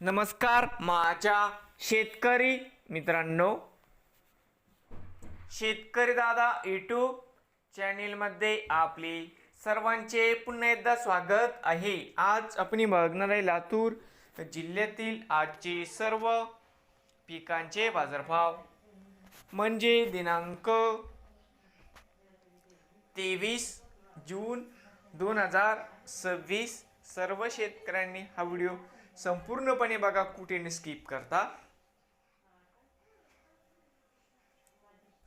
नमस्कार माझ्या शेतकरी मित्रांनो, शेतकरी दादा यूट्यूब चॅनेलमध्ये आपले सर्वांचे पुन्हा एकदा स्वागत आहे। आज आपण बघणार आहे लातूर जिल्ह्यातील आजचे सर्व पिकांचे बाजारभाव, म्हणजे दिनांक 23 जून 2026। सर्व शेतकऱ्यांनी हा व्हिडिओ संपूर्णपणे बघा, कुठे स्किप करता।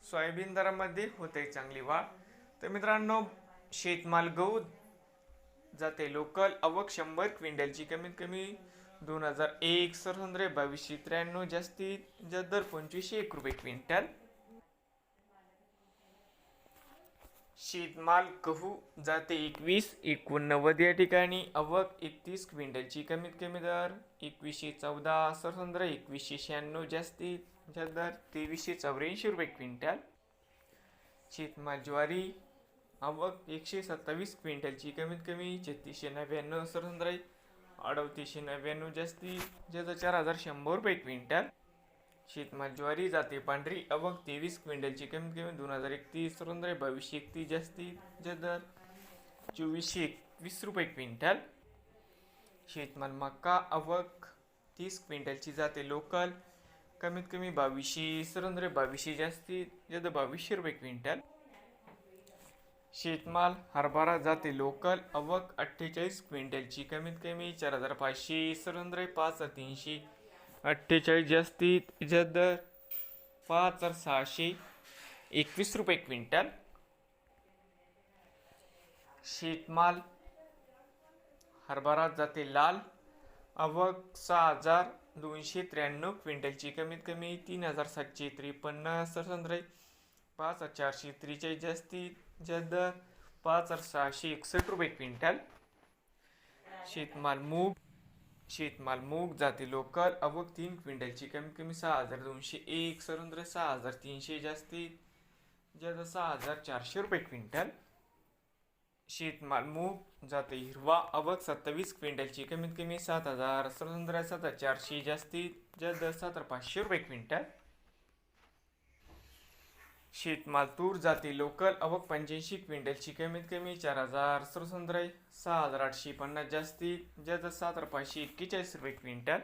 सोयाबीन दरामध्ये होते चांगली वाढ। तर मित्रांनो, शेतमाल गहू जाते लोकल आवक 100 क्विंटलची कमीत कमी 2001, सरसंद्रे 2293, जास्तीत जास्त दर 2501 रुपये क्विंटल। शेतमाल गहू जाते 2189 या ठिकाणी आवक 31 क्विंटलची कमीत कमी दर 2114, सरसंद्रे 2196, जास्तीत जास्त दर 2384 रुपये क्विंटल। शेतमाल ज्वारी आवक 127 क्विंटलची कमीत कमी 3699, सरसंद्रे 3899, जास्तीत जास्त 4100 रुपये क्विंटल। शेतमाल ज्वारी जाते पांढरी आवक 23 क्विंटलची कमीत कमी 2031, सरसंद्रे 2231, जास्तीत जास्त दर 2421 रुपये क्विंटल। शेतमाल मका आवक 30 क्विंटलची जाते लोकल कमीत कमी 2200, सरसंद्रे 2200, जास्तीत जास्त 2200 रुपये क्विंटल। शेतमाल हरभरा जाते लोकल आवक 48 क्विंटलची कमीत कमी 4500, सरसंद्रे 5300, 48, जास्तीत जास्त दर 5621 रुपये क्विंटल। शेतमाल हरभरा जाते लाल आवक 6293 क्विंटलची कमीत कमी 3753, सरसंद्रे 5443, जास्तीत जास्त दर 5661 रुपये क्विंटल। शेतमाल मूग जाते लोकल आवक 3 क्विंटलची कमीत कमी 6201, सरसंद्रे 6300, जास्तीत जास्त 6400 रुपये क्विंटल। शेतमाल मूग जाते हिरवा आवक 27 क्विंटलची कमीत कमी 7000, सरसंद्रे 7400, जास्तीत जास्त 7500 रुपये क्विंटल। शेतमाल तूर जाते लोकल आवक 85 क्विंटलची कमीत कमी 4000, सरसंद्रे 6850, जास्तीत जास्त 7541 रुपये क्विंटल।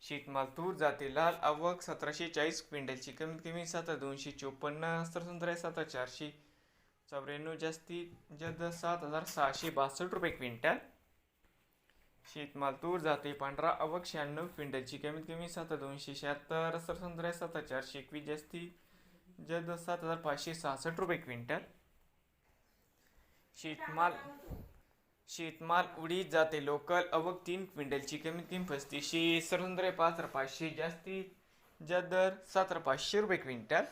शेतमाल तूर जाते लाल आवक 1740 क्विंटलची कमीत कमी 7254, सरसंद्रे 7494, जास्तीत जास्त 7662 रुपये क्विंटल। शेतमाल तूर जाते पांढरा आवक 96 क्विंटलची कमीत कमी 7276, सरसंद्रे 7421, जास्तीत जास्त 7566 रुपये क्विंटल। शेतमाल उडीद जाते लोकल आवक 3 क्विंटलची कमीत कमी 3500, सरसंद्रे 5500, जास्तीत जास्त दर 7500 रुपये क्विंटल।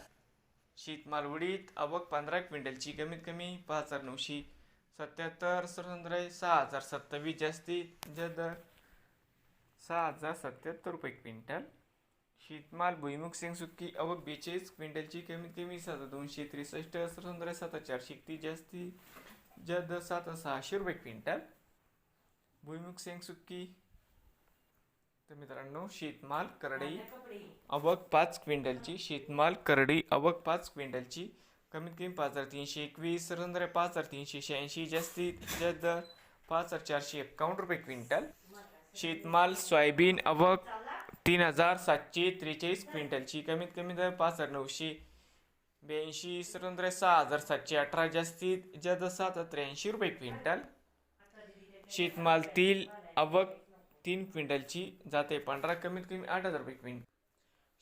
शेतमाल उडीद आवक 15 क्विंटलची कमीत कमी 5977, सरसंद्रे 6027, जास्तीत जास्त दर 6077 रुपये क्विंटल। शेतमाल भुईमुग शेंगसुक्की आवक 42 क्विंटलची कमीत कमी 7263, सरसंद्रे 7431, जास्तीत जास्त 7600 रुपये क्विंटल भुईमुग शेंगसुक्की। तर मित्रांनो, शेतमाल करडी आवक 5 क्विंटलची, शेतमाल करडी आवक 5 क्विंटलची कमीत कमी 5321, सरसंद्रे 5386, जास्तीत जास्त दर 5451 रुपये क्विंटल। शेतमाल सोयाबीन आवक 3743 क्विंटलची कमीत कमी दर 5982, सरसंद्रे 6718, जास्तीत जास्त 783 रुपये क्विंटल। शेतमाल तीळ आवक 3 क्विंटलची जाते पांढरा कमीत कमी 8000 रुपये क्विंटल।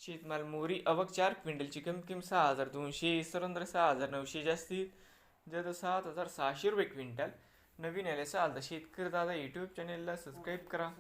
शेतमाल मोहरी आवक 4 क्विंटलची कमीत कमी 6200, सरसंद्रे 6900, जास्तीत जास्त 7600 रुपये क्विंटल। नवीन आल्याचा शेतकरी दादा यूट्यूब चॅनेलला सबस्क्राईब करा।